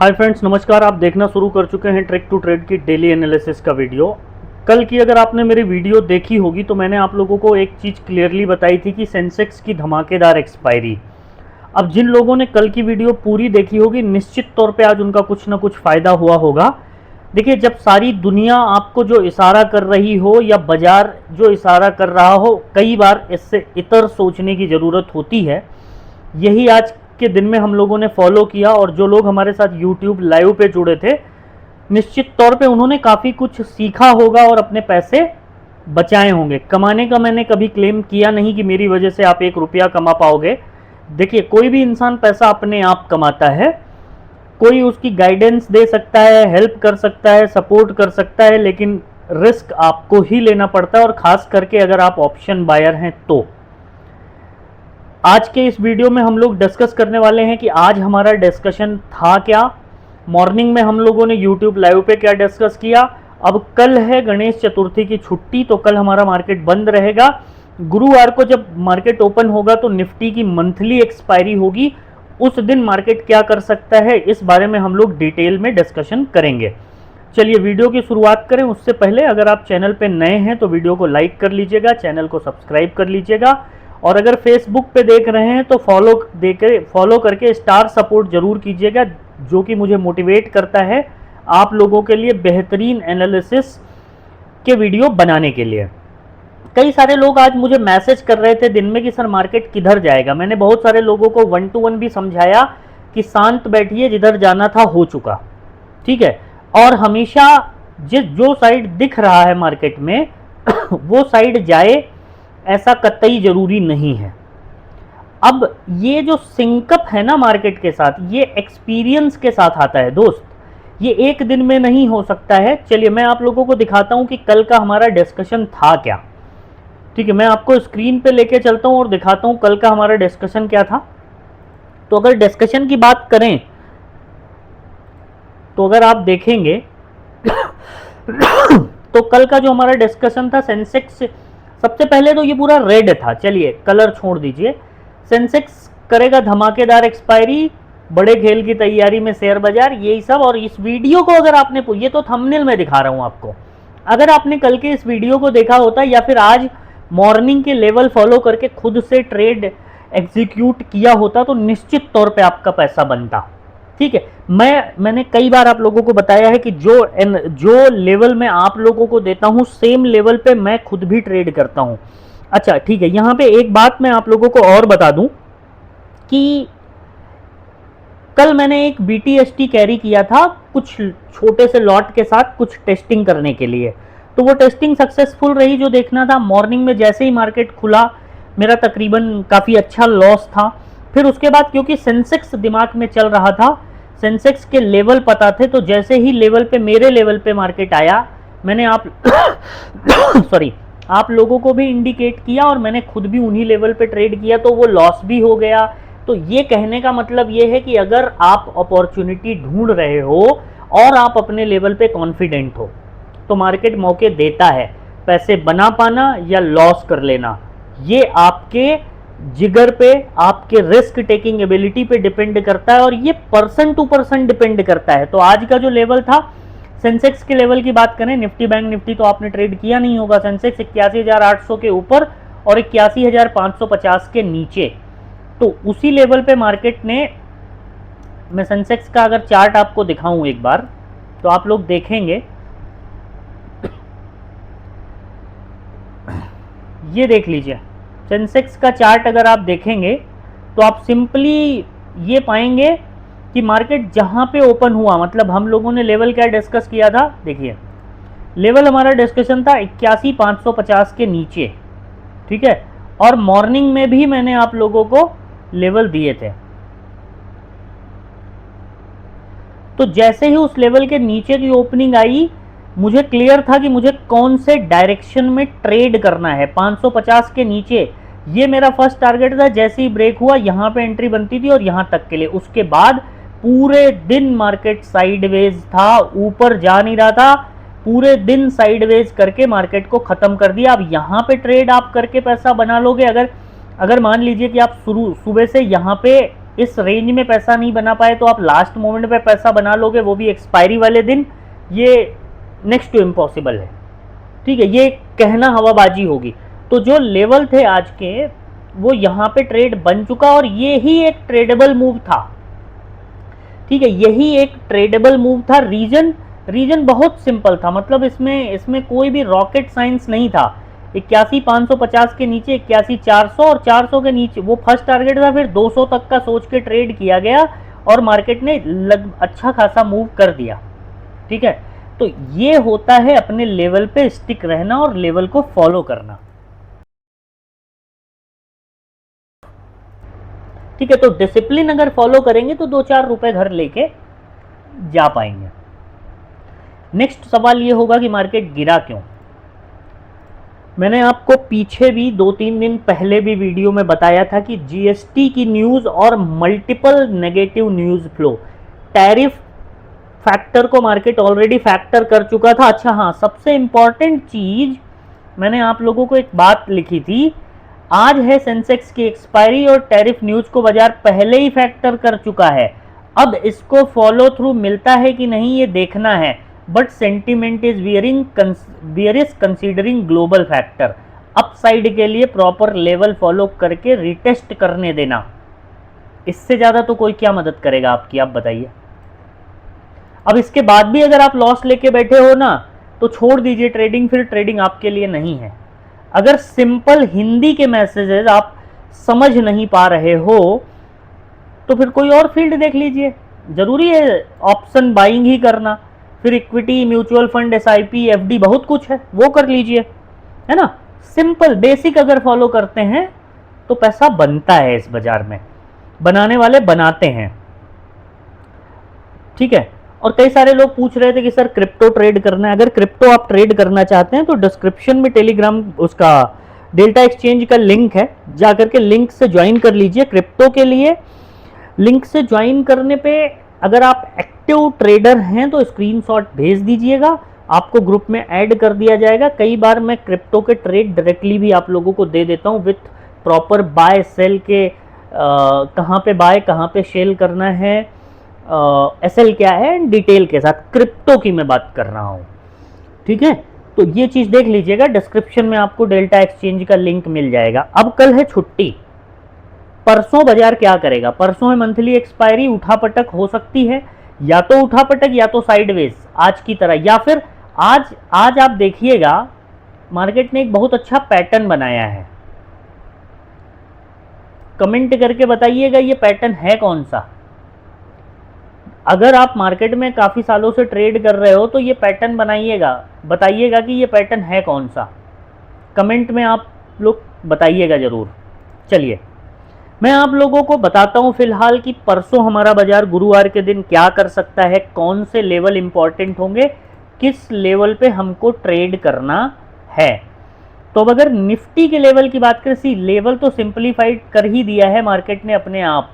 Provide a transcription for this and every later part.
Hi friends, नमस्कार। आप देखना शुरू कर चुके हैं ट्रिक टू ट्रेड की डेली एनालिसिस का वीडियो। कल की अगर आपने मेरी वीडियो देखी होगी तो मैंने आप लोगों को एक चीज़ क्लियरली बताई थी कि सेंसेक्स की धमाकेदार एक्सपायरी। अब जिन लोगों ने कल की वीडियो पूरी देखी होगी, निश्चित तौर पे आज उनका कुछ ना कुछ फ़ायदा हुआ होगा। देखिए, जब सारी दुनिया आपको जो इशारा कर रही हो या बाजार जो इशारा कर रहा हो, कई बार इससे इतर सोचने की ज़रूरत होती है। यही आज के दिन में हम लोगों ने फॉलो किया और जो लोग हमारे साथ YouTube लाइव पे जुड़े थे, निश्चित तौर पे उन्होंने काफ़ी कुछ सीखा होगा और अपने पैसे बचाए होंगे। कमाने का मैंने कभी क्लेम किया नहीं कि मेरी वजह से आप 1 रुपया कमा पाओगे। देखिए, कोई भी इंसान पैसा अपने आप कमाता है। कोई उसकी गाइडेंस दे सकता है, हेल्प कर सकता है, सपोर्ट कर सकता है, लेकिन रिस्क आपको ही लेना पड़ता है, और ख़ास करके अगर आप ऑप्शन बायर हैं तो। आज के इस वीडियो में हम लोग डिस्कस करने वाले हैं कि आज हमारा डिस्कशन था क्या, मॉर्निंग में हम लोगों ने YouTube लाइव पे क्या डिस्कस किया। अब कल है गणेश चतुर्थी की छुट्टी, तो कल हमारा मार्केट बंद रहेगा। गुरुवार को जब मार्केट ओपन होगा तो निफ्टी की मंथली एक्सपायरी होगी। उस दिन मार्केट क्या कर सकता है, इस बारे में हम लोग डिटेल में डिस्कशन करेंगे। चलिए वीडियो की शुरुआत करें। उससे पहले अगर आप चैनल पे नए हैं तो वीडियो को लाइक कर लीजिएगा, चैनल को सब्सक्राइब कर लीजिएगा, और अगर फेसबुक पे देख रहे हैं तो फॉलो करके स्टार सपोर्ट जरूर कीजिएगा, जो कि मुझे मोटिवेट करता है आप लोगों के लिए बेहतरीन एनालिसिस के वीडियो बनाने के लिए। कई सारे लोग आज मुझे मैसेज कर रहे थे दिन में कि सर मार्केट किधर जाएगा। मैंने बहुत सारे लोगों को 1 to 1 भी समझाया कि शांत बैठिए, जिधर जाना था हो चुका, ठीक है। और हमेशा जो साइड दिख रहा है मार्केट में वो साइड जाए, ऐसा कतई जरूरी नहीं है। अब ये जो सिंकअप है ना मार्केट के साथ, ये एक्सपीरियंस के साथ आता है दोस्त, ये एक दिन में नहीं हो सकता है। चलिए मैं आप लोगों को दिखाता हूं कि कल का हमारा डिस्कशन था क्या, ठीक है। मैं आपको स्क्रीन पे लेके चलता हूं और दिखाता हूं कल का हमारा डिस्कशन क्या था। तो अगर डिस्कशन की बात करें तो अगर आप देखेंगे तो कल का जो हमारा डिस्कशन था, सेंसेक्स सबसे पहले तो ये पूरा रेड था। चलिए कलर छोड़ दीजिए। सेंसेक्स करेगा धमाकेदार एक्सपायरी, बड़े खेल की तैयारी में शेयर बाजार, यही सब। और इस वीडियो को अगर आपने, ये तो थंबनेल में दिखा रहा हूं आपको, अगर आपने कल के इस वीडियो को देखा होता या फिर आज मॉर्निंग के लेवल फॉलो करके खुद से ट्रेड एग्जीक्यूट किया होता तो निश्चित तौर पे आपका पैसा बनता, ठीक है। मैंने कई बार आप लोगों को बताया है कि जो लेवल मैं आप लोगों को देता हूं, सेम लेवल पे मैं खुद भी ट्रेड करता हूं। अच्छा ठीक है, यहां पे एक बात मैं आप लोगों को और बता दूं कि कल मैंने एक BTST कैरी किया था कुछ छोटे से लॉट के साथ, कुछ टेस्टिंग करने के लिए। तो वो टेस्टिंग सक्सेसफुल रही, जो देखना था। मॉर्निंग में जैसे ही मार्केट खुला, मेरा तकरीबन काफ़ी अच्छा लॉस था। फिर उसके बाद क्योंकि सेंसेक्स दिमाग में चल रहा था, सेंसेक्स के लेवल पता थे, तो जैसे ही लेवल पे, मेरे लेवल पे मार्केट आया, मैंने आप लोगों को भी इंडिकेट किया और मैंने खुद भी उन्हीं लेवल पे ट्रेड किया, तो वो लॉस भी हो गया। तो ये कहने का मतलब ये है कि अगर आप अपॉर्चुनिटी ढूंढ रहे हो और आप अपने लेवल पे कॉन्फिडेंट हो तो मार्केट मौके देता है। पैसे बना पाना या लॉस कर लेना, ये आपके जिगर पे, आपके रिस्क टेकिंग एबिलिटी पे डिपेंड करता है, और ये पर्सन टू पर्सन डिपेंड करता है। तो आज का जो लेवल था, सेंसेक्स के लेवल की बात करें, निफ्टी बैंक निफ्टी तो आपने ट्रेड किया नहीं होगा। सेंसेक्स 81,800 के ऊपर और 81,550 के नीचे, तो उसी लेवल पे मार्केट ने, मैं सेंसेक्स का अगर चार्ट आपको दिखाऊं एक बार तो आप लोग देखेंगे, ये देख लीजिए सेंसेक्स का चार्ट। अगर आप देखेंगे तो आप सिंपली ये पाएंगे कि मार्केट जहां पे ओपन हुआ, मतलब हम लोगों ने लेवल क्या डिस्कस किया था, देखिए लेवल हमारा डिस्कशन था 81,550 के नीचे, ठीक है। और मॉर्निंग में भी मैंने आप लोगों को लेवल दिए थे। तो जैसे ही उस लेवल के नीचे की ओपनिंग आई, मुझे क्लियर था कि मुझे कौन से डायरेक्शन में ट्रेड करना है। 550 के नीचे ये मेरा फर्स्ट टारगेट था। जैसे ही ब्रेक हुआ, यहाँ पे एंट्री बनती थी और यहाँ तक के लिए। उसके बाद पूरे दिन मार्केट साइडवेज था, ऊपर जा नहीं रहा था। पूरे दिन साइडवेज करके मार्केट को खत्म कर दिया। अब यहाँ पे ट्रेड आप करके पैसा बना लोगे। अगर मान लीजिए कि आप सुबह से यहाँ पे इस रेंज में पैसा नहीं बना पाए तो आप लास्ट मोमेंट पे पैसा बना लोगे, वो भी एक्सपायरी वाले दिन, ये नेक्स्ट टू इम्पॉसिबल है। ठीक है, ये कहना हवाबाजी होगी। तो जो लेवल थे आज के, वो यहाँ पे ट्रेड बन चुका और ये ही एक ट्रेडेबल मूव था। ठीक है, यही एक ट्रेडेबल मूव था। रीजन बहुत सिंपल था, मतलब इसमें कोई भी रॉकेट साइंस नहीं था। 81,550 के नीचे 81,400 और 400 के नीचे वो फर्स्ट टारगेट था, फिर 200 तक का सोच के ट्रेड किया गया और मार्केट ने अच्छा खासा मूव कर दिया। ठीक है, तो ये होता है अपने लेवल पे स्टिक रहना और लेवल को फॉलो करना। ठीक है, तो डिसिप्लिन अगर फॉलो करेंगे तो 2-4 रुपए घर लेके जा पाएंगे। नेक्स्ट सवाल ये होगा कि मार्केट गिरा क्यों। मैंने आपको पीछे भी 2-3 दिन पहले भी वीडियो में बताया था कि जीएसटी की न्यूज़ और multiple negative news flow, tariff factor को मार्केट ऑलरेडी फैक्टर कर चुका था। अच्छा हाँ, सबसे इंपॉर्टेंट चीज़, मैंने आप लोगों को एक बात लिखी थी, आज है सेंसेक्स की एक्सपायरी और टैरिफ न्यूज़ को बाजार पहले ही फैक्टर कर चुका है। अब इसको फॉलो थ्रू मिलता है कि नहीं ये देखना है, but sentiment is bearish considering global factor. Upside के लिए प्रॉपर लेवल फॉलो करके रिटेस्ट करने देना, इससे ज़्यादा तो कोई क्या मदद करेगा आपकी, आप बताइए। अब इसके बाद भी अगर आप लॉस लेके बैठे हो ना, तो छोड़ दीजिए ट्रेडिंग, फिर ट्रेडिंग आपके लिए नहीं है। अगर सिंपल हिंदी के मैसेजेस आप समझ नहीं पा रहे हो तो फिर कोई और फील्ड देख लीजिए। जरूरी है ऑप्शन बाइंग ही करना, फिर equity, mutual fund, SIP, FD बहुत कुछ है, वो कर लीजिए, है ना। सिंपल बेसिक अगर फॉलो करते हैं तो पैसा बनता है इस बाजार में, बनाने वाले बनाते हैं। ठीक है, और कई सारे लोग पूछ रहे थे कि सर क्रिप्टो ट्रेड करना है। अगर क्रिप्टो आप ट्रेड करना चाहते हैं तो डिस्क्रिप्शन में टेलीग्राम उसका डेल्टा एक्सचेंज का लिंक है, जाकर के लिंक से ज्वाइन कर लीजिए। क्रिप्टो के लिए लिंक से ज्वाइन करने पे अगर आप एक्टिव ट्रेडर हैं तो स्क्रीनशॉट भेज दीजिएगा, आपको ग्रुप में ऐड कर दिया जाएगा। कई बार मैं क्रिप्टो के ट्रेड डायरेक्टली भी आप लोगों को दे देता हूँ विथ प्रॉपर बाय सेल के, कहाँ पे बाय कहाँ पे सेल करना है, एसएल क्या है, डिटेल के साथ। क्रिप्टो की मैं बात कर रहा हूँ। ठीक है, तो ये चीज़ देख लीजिएगा, डिस्क्रिप्शन में आपको डेल्टा एक्सचेंज का लिंक मिल जाएगा। अब कल है छुट्टी, परसों बाजार क्या करेगा। परसों है मंथली एक्सपायरी, उठापटक हो सकती है, या तो उठापटक या तो साइडवेज आज की तरह, या फिर आज आप देखिएगा मार्केट ने एक बहुत अच्छा पैटर्न बनाया है। कमेंट करके बताइएगा ये पैटर्न है कौन सा। अगर आप मार्केट में काफ़ी सालों से ट्रेड कर रहे हो तो ये पैटर्न बनाइएगा, बताइएगा कि ये पैटर्न है कौन सा। कमेंट में आप लोग बताइएगा ज़रूर। चलिए मैं आप लोगों को बताता हूँ फिलहाल कि परसों हमारा बाजार गुरुवार के दिन क्या कर सकता है, कौन से लेवल इंपॉर्टेंट होंगे, किस लेवल पे हमको ट्रेड करना है। तो अब अगर निफ्टी के लेवल की बात करें, सी लेवल तो सिंपलीफाइड कर ही दिया है मार्केट ने अपने आप।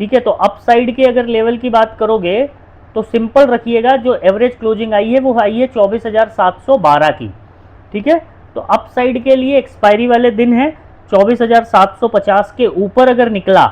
ठीक है, तो अपसाइड के अगर लेवल की बात करोगे तो सिंपल रखिएगा, जो एवरेज क्लोजिंग आई है वो आई है 24,712 की। ठीक है, तो अपसाइड के लिए एक्सपायरी वाले दिन है, 24,750 के ऊपर अगर निकला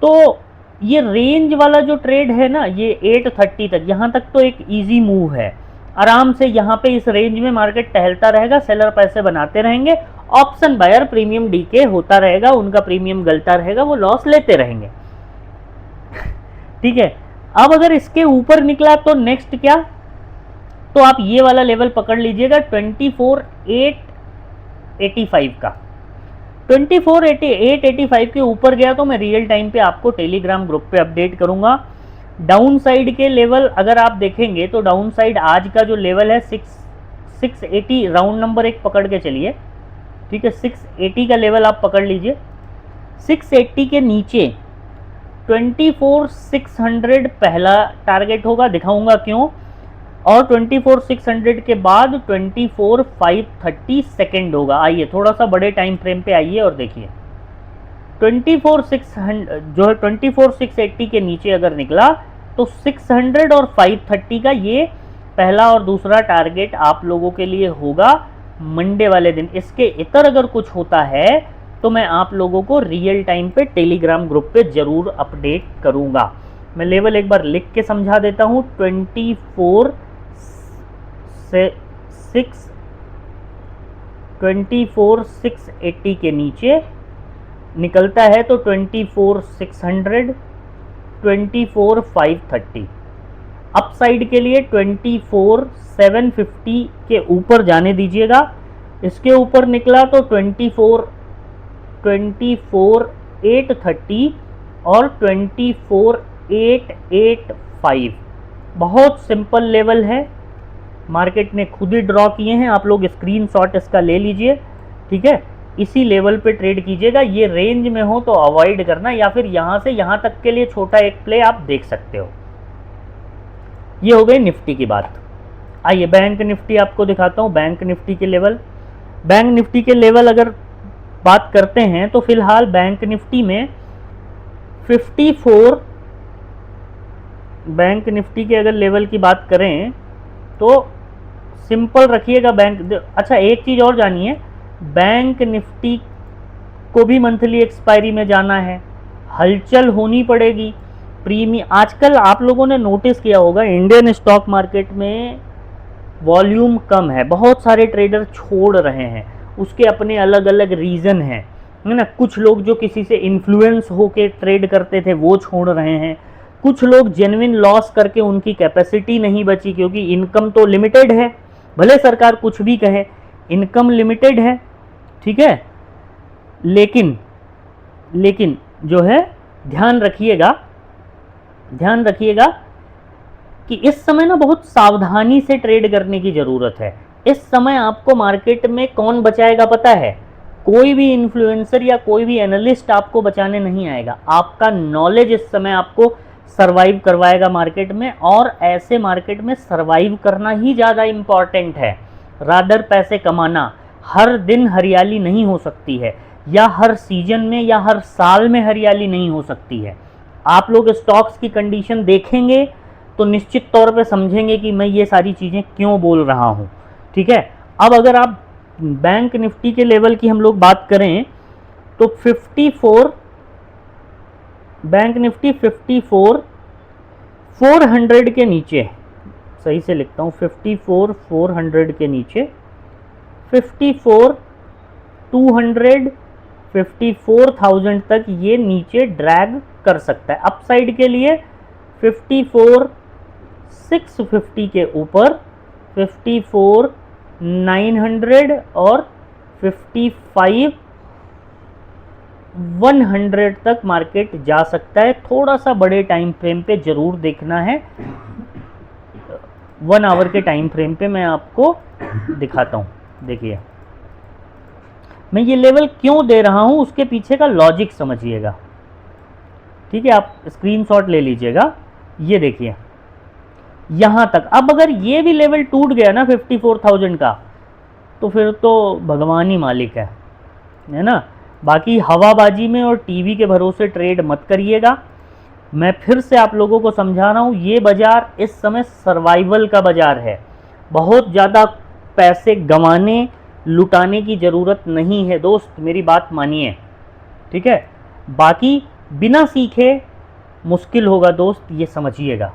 तो ये रेंज वाला जो ट्रेड है ना, ये 830 तक, यहाँ तक तो एक इजी मूव है। आराम से यहाँ पे इस रेंज में मार्केट टहलता रहेगा, सेलर पैसे बनाते रहेंगे, ऑप्शन बायर प्रीमियम डीके होता रहेगा, उनका प्रीमियम गलता रहेगा, वो लॉस लेते रहेंगे। ठीक है, अब अगर इसके ऊपर निकला तो नेक्स्ट क्या, तो आप ये वाला लेवल पकड़ लीजिएगा 24,885 का। 24,885 के ऊपर गया तो मैं रियल टाइम पे आपको टेलीग्राम ग्रुप पे अपडेट करूंगा। डाउन साइड के लेवल अगर आप देखेंगे तो डाउन साइड आज का जो लेवल है 680, राउंड नंबर एक पकड़ के चलिए। ठीक है, 680 का लेवल आप पकड़ लीजिए। 680 के नीचे 24,600 पहला टारगेट होगा, दिखाऊंगा क्यों, और 24,600 के बाद 24,530 सेकेंड होगा। आइए थोड़ा सा बड़े टाइम फ्रेम पे आइए और देखिए 24,600 जो है 24,680 के नीचे अगर निकला तो 600 और 530 का ये पहला और दूसरा टारगेट आप लोगों के लिए होगा मंडे वाले दिन। इसके इतर अगर कुछ होता है तो मैं आप लोगों को रियल टाइम पे टेलीग्राम ग्रुप पे ज़रूर अपडेट करूँगा। मैं लेवल एक बार लिख के समझा देता हूँ। 24,680 के नीचे निकलता है तो 24,600, 24,530। अपसाइड के लिए 24,750 के ऊपर जाने दीजिएगा। इसके ऊपर निकला तो 24,830 और 24,885। बहुत सिंपल लेवल है, मार्केट ने खुद ही ड्रॉ किए हैं, आप लोग स्क्रीनशॉट इसका ले लीजिए, ठीक है। इसी लेवल पे ट्रेड कीजिएगा। ये रेंज में हो तो अवॉइड करना, या फिर यहाँ से यहाँ तक के लिए छोटा एक प्ले आप देख सकते हो। ये हो गई निफ्टी की बात। आइए बैंक निफ्टी आपको दिखाता हूँ। बैंक निफ्टी के लेवल, बैंक निफ्टी के लेवल अगर बात करते हैं तो फिलहाल बैंक निफ्टी में 54, बैंक निफ्टी के अगर लेवल की बात करें तो सिंपल रखिएगा। बैंक, अच्छा एक चीज़ और जानिए, बैंक निफ्टी को भी मंथली एक्सपायरी में जाना है, हलचल होनी पड़ेगी। प्रीमियम, आजकल आप लोगों ने नोटिस किया होगा इंडियन स्टॉक मार्केट में वॉल्यूम कम है, बहुत सारे ट्रेडर छोड़ रहे हैं, उसके अपने अलग अलग रीज़न हैं, है ना। कुछ लोग जो किसी से इन्फ्लुएंस होके ट्रेड करते थे वो छोड़ रहे हैं, कुछ लोग जेन्युइन लॉस करके उनकी कैपेसिटी नहीं बची, क्योंकि इनकम तो लिमिटेड है, भले सरकार कुछ भी कहे, इनकम लिमिटेड है, ठीक है। लेकिन जो है ध्यान रखिएगा कि इस समय ना बहुत सावधानी से ट्रेड करने की ज़रूरत है। इस समय आपको मार्केट में कौन बचाएगा पता है? कोई भी इन्फ्लुएंसर या कोई भी एनालिस्ट आपको बचाने नहीं आएगा। आपका नॉलेज इस समय आपको सरवाइव करवाएगा मार्केट में, और ऐसे मार्केट में सरवाइव करना ही ज़्यादा इम्पॉर्टेंट है, रादर पैसे कमाना। हर दिन हरियाली नहीं हो सकती है, या हर सीजन में या हर साल में हरियाली नहीं हो सकती है। आप लोग स्टॉक्स की कंडीशन देखेंगे तो निश्चित तौर पे समझेंगे कि मैं ये सारी चीज़ें क्यों बोल रहा हूँ, ठीक है। अब अगर आप बैंक निफ्टी के लेवल की हम लोग बात करें तो 54, बैंक निफ्टी 54,400 के नीचे, सही से लिखता हूँ, 54,400 के नीचे 54,200, 54,000 तक ये नीचे ड्रैग कर सकता है। अपसाइड के लिए 54,650 के ऊपर 54,900 और 55,100 तक मार्केट जा सकता है। थोड़ा सा बड़े टाइम फ्रेम पे जरूर देखना है। 1 आवर के टाइम फ्रेम पे मैं आपको दिखाता हूँ। देखिए मैं ये लेवल क्यों दे रहा हूँ, उसके पीछे का लॉजिक समझिएगा, ठीक है। आप स्क्रीनशॉट ले लीजिएगा। ये देखिए यहाँ तक, अब अगर ये भी लेवल टूट गया ना 54,000 का, तो फिर तो भगवान ही मालिक है ना। बाकी हवाबाजी में और टीवी के भरोसे ट्रेड मत करिएगा। मैं फिर से आप लोगों को समझा रहा हूँ, ये बाज़ार इस समय सर्वाइवल का बाज़ार है। बहुत ज़्यादा पैसे गंवाने लुटाने की ज़रूरत नहीं है दोस्त, मेरी बात मानिए, ठीक है। बाकी बिना सीखे मुश्किल होगा दोस्त, ये समझिएगा।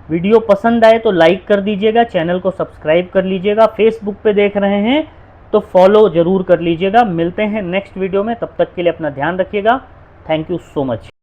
वीडियो पसंद आए तो लाइक कर दीजिएगा, चैनल को सब्सक्राइब कर लीजिएगा। फेसबुक पे देख रहे हैं तो फॉलो ज़रूर कर लीजिएगा। मिलते हैं नेक्स्ट वीडियो में, तब तक के लिए अपना ध्यान रखिएगा। Thank you so much.